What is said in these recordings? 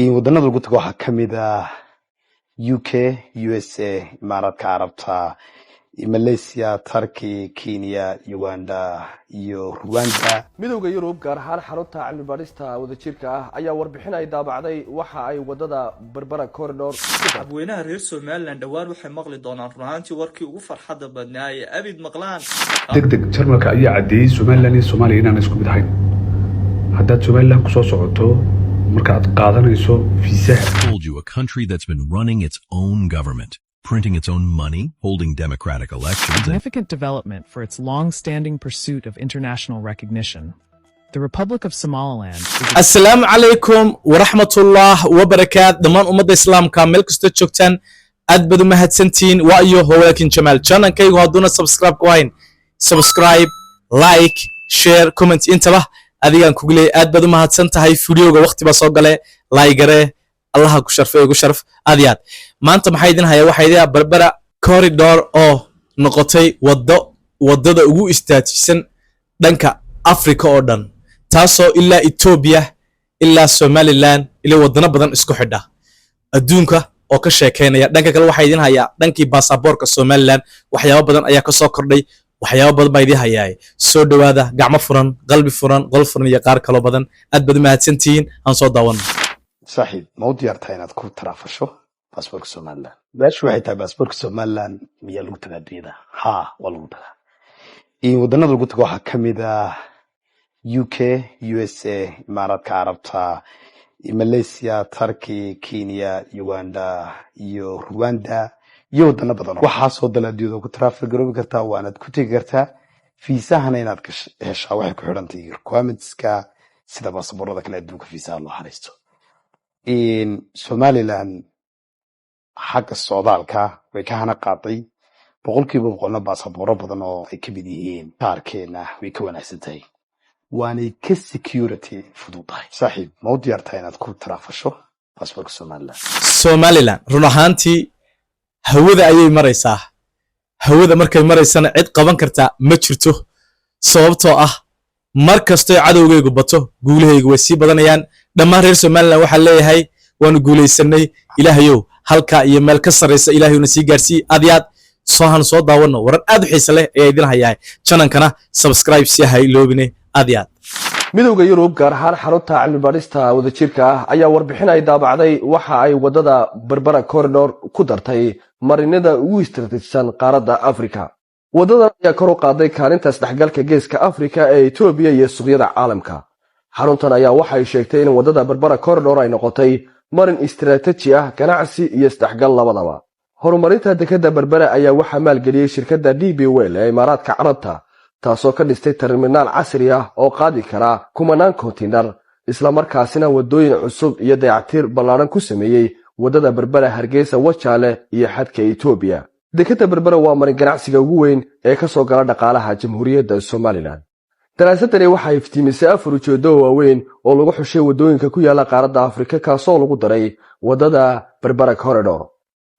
wadannada lagu tago waxaa ka mid ah UK, USA, Imaaraadka Carabta, Malaysia, Turkey, Kenya, Uganda iyo Rwanda. midowga Yurub gaar ahaan xarunta cilmi baarista wadajirka ah ayaa warbixin ay daabacday waxa ay wadada Berbera corridor dadweynaha reer Somaliland dhawaan waxay maqli doonaan runaantii warkii ugu farxadda badnaa ee abid maqlaan degdeg Jarmalka ayaa cadeeyay Somaliland iyo Soomaaliya inaan isku mid ahayn haddaad Somaliland ku soo socoto marka aad qaadanayso fiisaha. Told you a country that's been running its own government, printing its own money, holding democratic elections. Significant development for its long-standing pursuit of international recognition. The Republic of Somaliland. Assalamu alaikum wa rahmatullah wa barakat. Dhamaan ummadda Islaamka meel kasta joogtaan aad baad u mahadsantiin waa iyo hawlaakin Jamal channel-kaygu hadduna subscribe, like, share, comment intaba adigaan kugu leeyahay aad baad u mahadsan tahay videoga waqti ba soo galay like-gare Allah ku sharfay ugu sharaf aad iyo aad maanta maxay idin hayaa waxa idin Berbera corridor oo noqotay wadada ugu istaajisan dhanka Afrika oo dhan taasoo ilaa Ethiopia ilaa Somaliland ilaa wadana badan isku xidha adduunka oo ka sheekeynaya dhanka kale waxa idin hayaa dhankii Passporka Somaliland waxyaabo badan ayaa ka soo kordhay waxyaabo badan baa idin hayaa soo dhawaada gacmo furan qalbi furan qol furan iyo qaar kale badan aad baad u mahadsantiin aan soo daawan صاحب موضوع يرتاين تكون ترافشو باسبورك سومالان باش واحد تاع باسبورك سومالان ميا لو تغاديدا ها والله تغا wadannada lagu tago waxaa ka mid ah UK, USA, Imaaraadka Carabta, Malaysia, Turkey, Kenya, Uganda iyo Rwanda iyo wadano badan waxaa soo dalaadiyada ku traffic garoobi kartaa waana ku tagi kartaa fiisahana inaad ka heshaa waxay ku xiran tahay requirements-ka sida baasaboorada kale adduunka fiisaha loo xariisto Somaliland xagga socdaalka way ka hana qaaday boqolkiiba boqolna baasabooro badan oo ay ka mid yihiin qaarkeena way ka wanaagsan tahay waana ka security fududahay saaxiib ma u diyaartaa inaad ku taraafasho baasaboorka Somaliland run ahaantii hawada ayay maraysaa hawada markay maraysana cid qaban karta ma jirto sababtoo ah markastoo cadowgaygu bato guulahaygu way sii badanayaan dhammaan reer Somaliland waxa leeyahay waanu guuleysanay ilaahayow halka iyo meel ka sareysa ilaahayuna sii gaarsii aad soo daawano waran aad u xiiso leh ee idin hayaa channel-kana subscribe si hay loobine aad midowga Yurub gaar ahaan xarunta cilmi baarista wadajirka ah ayaa warbixin ay daabacday waxa ay wadada Berbera corridor ku dartay marinada ugu istiraatiijisan qaaradda Afrika wadadan ayaa kor u qaaday kaalinta isdhexgalka geeska Afrika ee Ethiopia iyo suuqyada caalamka xaruntan ayaa waxay sheegtay in wadada Berbera corridor ay noqotay marin istiraatiiji ah ganacsi iyo isdhexgal labadaba horumarinta dekedda Berbera ayaa waxa maalgeliyay shirkadda DP World ee Imaaraadka Carabta taasoo ka dhistay terminaal casri ah oo qaadi kara kumanaan kontiinar isla markaasina wadooyin cusub iyo dayactir ballaaran ku sameeyay wadada Berbera Hargeysa Wajaale iyo xadka Ethiopia dekedda Berbera waa marin ganacsiga ugu weyn ee ka soo gala dhaqaalaha Jamhuuriyadda Somaliland daraasadani waxay iftiimisay afar ujeedo waaweyn oo lagu xushay wadooyinka ku yaala qaaradda Afrika kaasoo lagu daray wadada Berbera corridor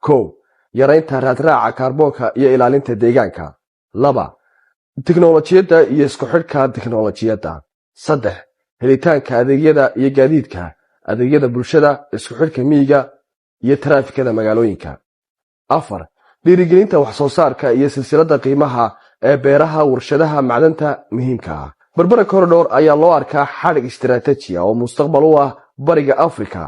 1 yaraynta raadraaca kaarboonka iyo ilaalinta deegaanka 2 tiknoolajiyadda iyo isku xidhka tiknoolajiyadda 3 helitaanka adeegyada iyo gaadiidka adeegyada bulshada isku xidhka miyiga iyo taraafikada magaalooyinka 4 dhiirigelinta wax soo saarka iyo silsiladda qiimaha ee beeraha warshadaha macdanta muhiimka ah Berbera corridor ayaa loo arkaa xadhig istiraatiiji ah oo mustaqbal u ah bariga Afrika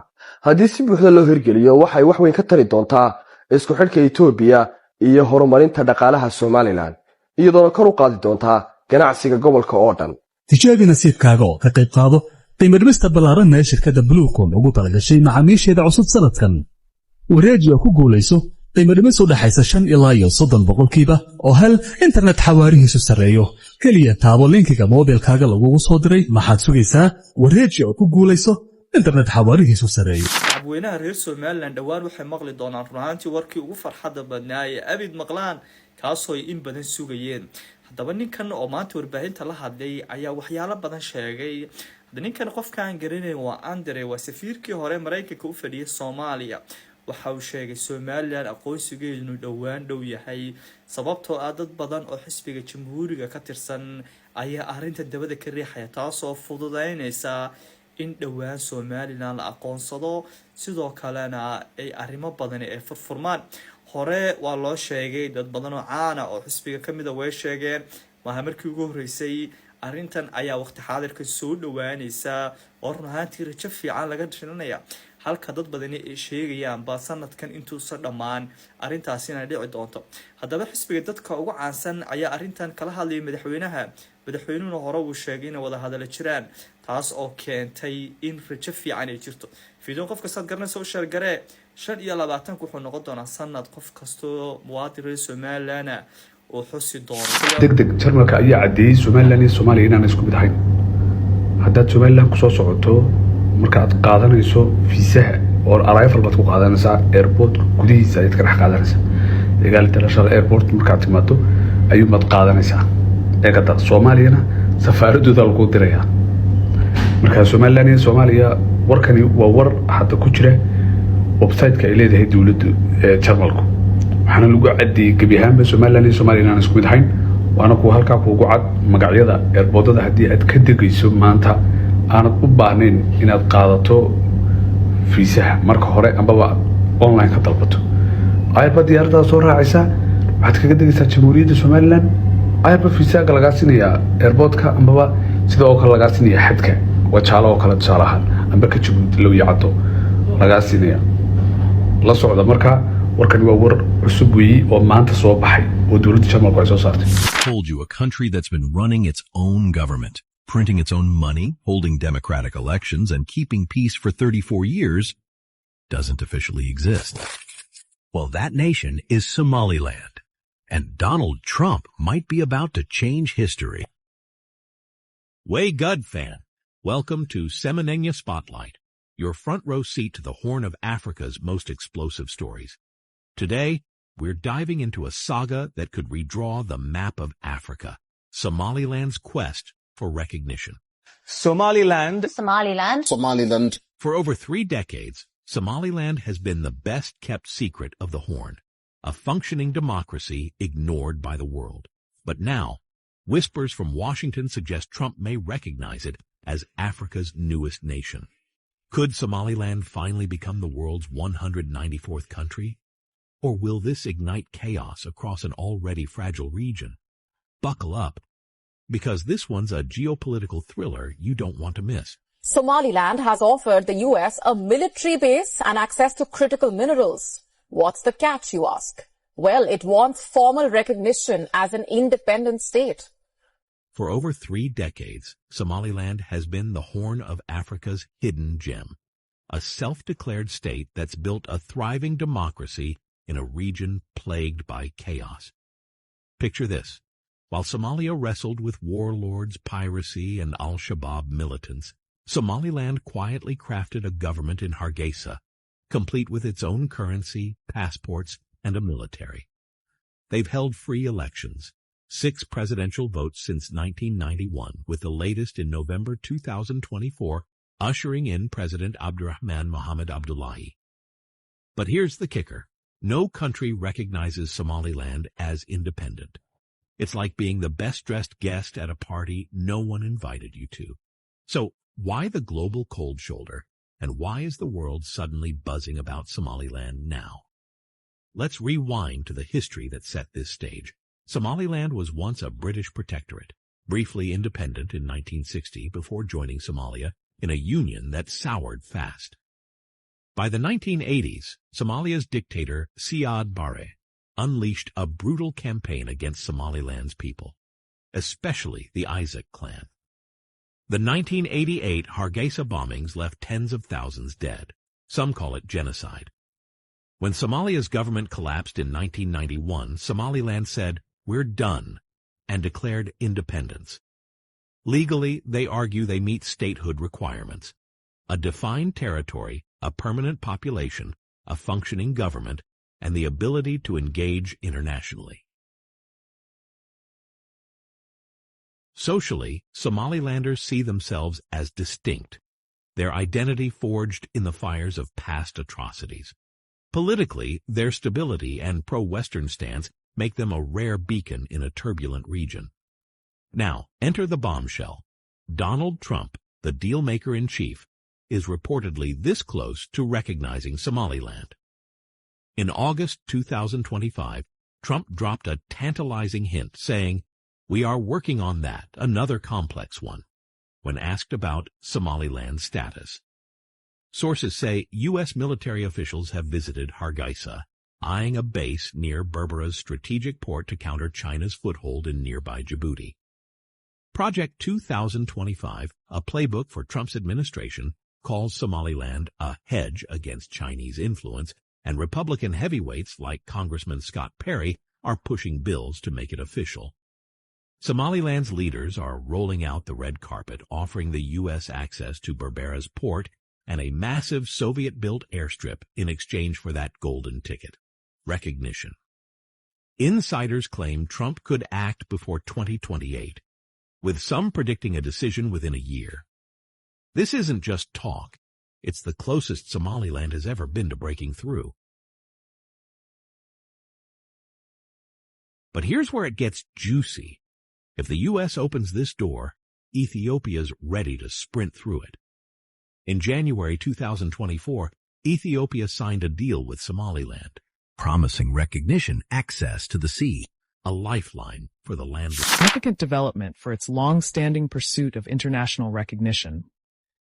haddii si buuxda loo hirgeliyo waxay wax weyn ka tari doontaa isku xidhka Ethiopia iyo horumarinta dhaqaalaha Somaliland iyadoo kor u qaadi doonta ganacsiga gobolka oo dhan tijaabi nasiibkaaga oo ka qayb qaado qiimo dhimista ballaaran ee shirkadda Bluecom ugu talagashay macaamiisheeda cusub sanadkan wareejiyo ku guuleyso qiimo dhimis u dhaxaysa 5 ilaa 30% oo hel internet xawaarihiisu sareeyo kaliya taabo linkiga mobilkaaga lagugu soo diray maxaad sugaysaa wareejiyo ku guuleyso internet xawaarihiisu sareeyo dadweynaha reer Somaliland dhawaan waxay maqli doonaan runaantii warkii ugu farxadda badnaa ee abid maqlaan kaasoo in badan sugayeen haddaba ninkan oo maanta warbaahinta la hadlay ayaa waxyaalo badan sheegay ninkan qofkaan garanay waa Andre waa safiirkii hore Mareykanka u fadhiyay Soomaaliya waxa uu sheegay Somaliland aqoonsigeedu dhawaan dhow yahay sababtoo ah dad badan oo xisbiga jamhuuriga ka tirsan ayaa arinta dabada ka riixaya taasoo fududeynaysa in dhowaan Somaliland la aqoonsado sidoo kalena ay arrimo badan ay furfurmaan. Hore waa loo sheegay dad badan oo caan ah oo xisbiga kamid ah way sheegeen maaha markii ugu horeysay arrintan ayaa waqti xaadirka soo dhawaanaysa oo run ahaantii rajo fiican laga dhishanaya halka dad badan ay sheegayaan ba sanadkan intuusan dhammaan arrintaasina dhici doonto. haddaba xisbiga dadka ugu caansan ayaa arrintan kala hadlayay madaxweynuhuna hore uu sheegay in wada hadal jiraan taas oo keentay in rajo fiican ay jirto. fiidoon qof kasta garanaysa u sheergaree 25 wuxuu noqon doonaa sanad qof kastoo muwaadin reer Somaliland oo xusi doono. degdeg jarmalka ayaa cadeeyay Somaliland iyo Soomaaliya inaan isku mid ahayn. haddaad Somaliland ku soo socoto markaad qaadanayso fiisaha oo arrival baad ku qaadanaysaa airport gudihiisa ayaad ka dhex qaadanaysaa. deegaal international airport markaad timaado ayuu mad qaadanaysaa. eegada Soomaaliyana safaaradooda lagu dirayaa. marka Somaliland iyo Soomaaliya warkani waa war hadda ku jira website-ka ay leedahay dawladda Jarmalku. waxaana lagu cadeeyay gabi ahaanba Somaliland iyo Soomaaliya inaan isku mid ahayn. waana kuwa halkaa kuugu cad magacyada airportada haddii aad ka degayso maanta aanad u baahnayn inaad qaadato fiisaha marka hore ambaba online ka dalbato. ayba diyaaradaha soo raacaysa waxaad kaga degaysaa Jamhuuriyadda Somaliland. ayba fiisaha lagaa siinayaa airportka ambaba sidoo kale lagaa siinayaa xadka wajaalo oo kale tusaalaha amba ka Jabuuti loo yacdo lagaa siinayaa. la socda marka warkani waa war cusub weeyi oo maanta soo baxay oo dawladda Jarmalku ay soo saartay. Told you a country that's been running its own government, printing its own money, holding democratic elections, and keeping peace for 34 years doesn't officially exist. Well, that nation is Somaliland, and Donald Trump might be about to change history. Way Gud fan, welcome to Semenenya Spotlight, your front row seat to the Horn of Africa's most explosive stories. Today, we're diving into a saga that could redraw the map of Africa, Somaliland's quest for recognition. Somaliland. For over 3 decades, Somaliland has been the best-kept secret of the Horn, a functioning democracy ignored by the world. But now, whispers from Washington suggest Trump may recognize it as Africa's newest nation. Could Somaliland finally become the world's 194th country? Or will this ignite chaos across an already fragile region? Buckle up, because this one's a geopolitical thriller you don't want to miss. Somaliland has offered the US a military base and access to critical minerals. What's the catch, you ask? Well, it wants formal recognition as an independent state. For over 3 decades, Somaliland has been the Horn of Africa's hidden gem, a self-declared state that's built a thriving democracy in a region plagued by chaos. Picture this. While Somalia wrestled with warlords, piracy, and Al-Shabaab militants, Somaliland quietly crafted a government in Hargeisa, complete with its own currency, passports, and a military. They've held free elections, 6 presidential votes since 1991, with the latest in November 2024, ushering in President Abdurrahman Mohamed Abdullahi. But here's the kicker. No country recognizes Somaliland as independent. It's like being the best-dressed guest at a party no one invited you to. So, why the global cold shoulder, and why is the world suddenly buzzing about Somaliland now? Let's rewind to the history that set this stage. Somaliland was once a British protectorate, briefly independent in 1960 before joining Somalia in a union that soured fast. By the 1980s, Somalia's dictator Siad Barre unleashed a brutal campaign against Somaliland's people, especially the Isaac clan. The 1988 Hargeisa bombings left tens of thousands dead. Some call it genocide. When Somalia's government collapsed in 1991, Somaliland said, "We're done," and declared independence. Legally, they argue they meet statehood requirements: a defined territory, a permanent population, a functioning government, and the ability to engage internationally. Socially, Somalilanders see themselves as distinct, their identity forged in the fires of past atrocities. Politically, their stability and pro-Western stance make them a rare beacon in a turbulent region. Now, enter the bombshell. Donald Trump, the dealmaker-in-chief, is reportedly this close to recognizing Somaliland. In August 2025, Trump dropped a tantalizing hint saying, "We are working on that, another complex one," when asked about Somaliland's status. Sources say U.S. military officials have visited Hargeisa, eyeing a base near Berbera's strategic port to counter China's foothold in nearby Djibouti. Project 2025, a playbook for Trump's administration, calls Somaliland a hedge against Chinese influence, and Republican heavyweights like Congressman Scott Perry are pushing bills to make it official. Somaliland's leaders are rolling out the red carpet, offering the U.S. access to Berbera's port and a massive Soviet-built airstrip in exchange for that golden ticket: recognition. Insiders claim Trump could act before 2028, with some predicting a decision within a year. This isn't just talk. It's the closest Somaliland has ever been to breaking through. But here's where it gets juicy. If the U.S. opens this door, Ethiopia's ready to sprint through it. In January 2024, Ethiopia signed a deal with Somaliland, promising recognition, access to the sea, a lifeline for the land. Significant development for its long-standing pursuit of international recognition.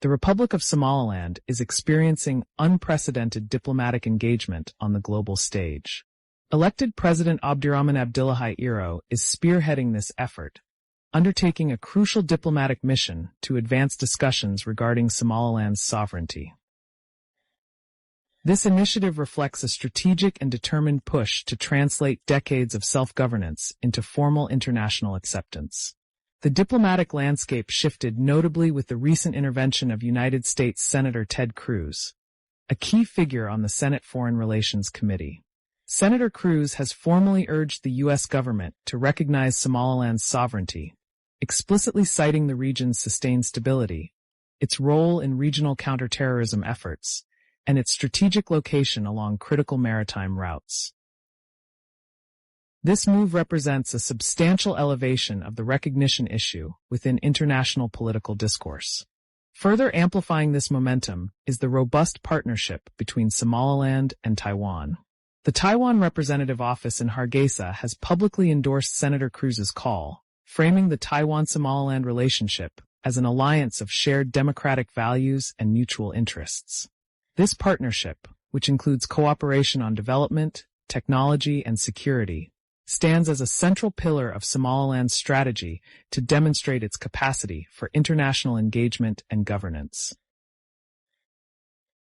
The Republic of Somaliland is experiencing unprecedented diplomatic engagement on the global stage. Elected President Abdirahman Abdullahi Iro is spearheading this effort, undertaking a crucial diplomatic mission to advance discussions regarding Somaliland's sovereignty. This initiative reflects a strategic and determined push to translate decades of self-governance into formal international acceptance. The diplomatic landscape shifted notably with the recent intervention of United States Senator Ted Cruz, a key figure on the Senate Foreign Relations Committee. Senator Cruz has formally urged the U.S. government to recognize Somaliland's sovereignty, explicitly citing the region's sustained stability, its role in regional counterterrorism efforts, and its strategic location along critical maritime routes. This move represents a substantial elevation of the recognition issue within international political discourse. Further amplifying this momentum is the robust partnership between Somaliland and Taiwan. The Taiwan Representative Office in Hargeisa has publicly endorsed Senator Cruz's call, framing the Taiwan-Somaliland relationship as an alliance of shared democratic values and mutual interests. This partnership, which includes cooperation on development, technology, and security, stands as a central pillar of Somaliland's strategy to demonstrate its capacity for international engagement and governance.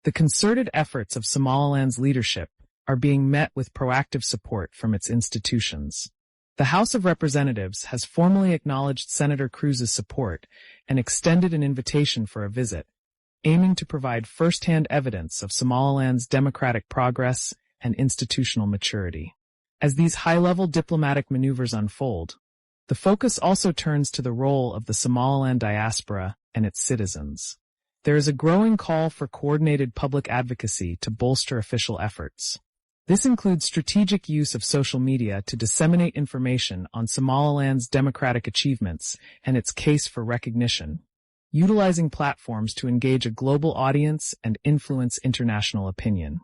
The concerted efforts of Somaliland's leadership are being met with proactive support from its institutions. The House of Representatives has formally acknowledged Senator Cruz's support and extended an invitation for a visit, aiming to provide first-hand evidence of Somaliland's democratic progress and institutional maturity. As these high-level diplomatic maneuvers unfold, the focus also turns to the role of the Somaliland diaspora and its citizens. There is a growing call for coordinated public advocacy to bolster official efforts. This includes strategic use of social media to disseminate information on Somaliland's democratic achievements and its case for recognition, utilizing platforms to engage a global audience and influence international opinion.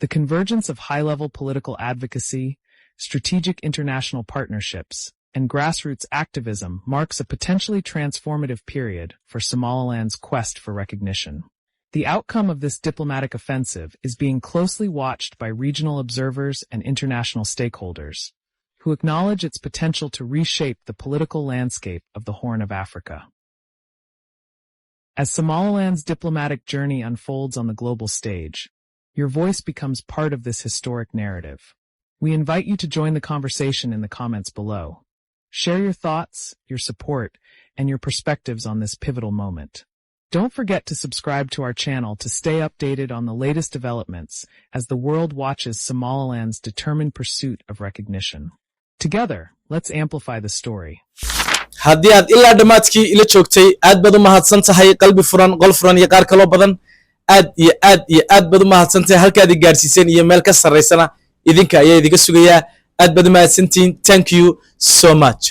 The convergence of high-level political advocacy, strategic international partnerships, and grassroots activism marks a potentially transformative period for Somaliland's quest for recognition. The outcome of this diplomatic offensive is being closely watched by regional observers and international stakeholders, who acknowledge its potential to reshape the political landscape of the Horn of Africa. As Somaliland's diplomatic journey unfolds on the global stage, your voice becomes part of this historic narrative. We invite you to join the conversation in the comments below. Share your thoughts, your support, and your perspectives on this pivotal moment. Don't forget to subscribe to our channel to stay updated on the latest developments as the world watches Somaliland's determined pursuit of recognition. Together, let's amplify the story. haddii aad ilaa dhammaadkii ila joogtay aad baad u mahadsan tahay qalbi furan qol furan iyo qaar kaloo badan aad baad u mahadsan tahay halkaad i gaarsiiseen iyo meel ka sareysana idinka ayaa idiga sugayaa aad baad u mahadsantiin. Thank you so much.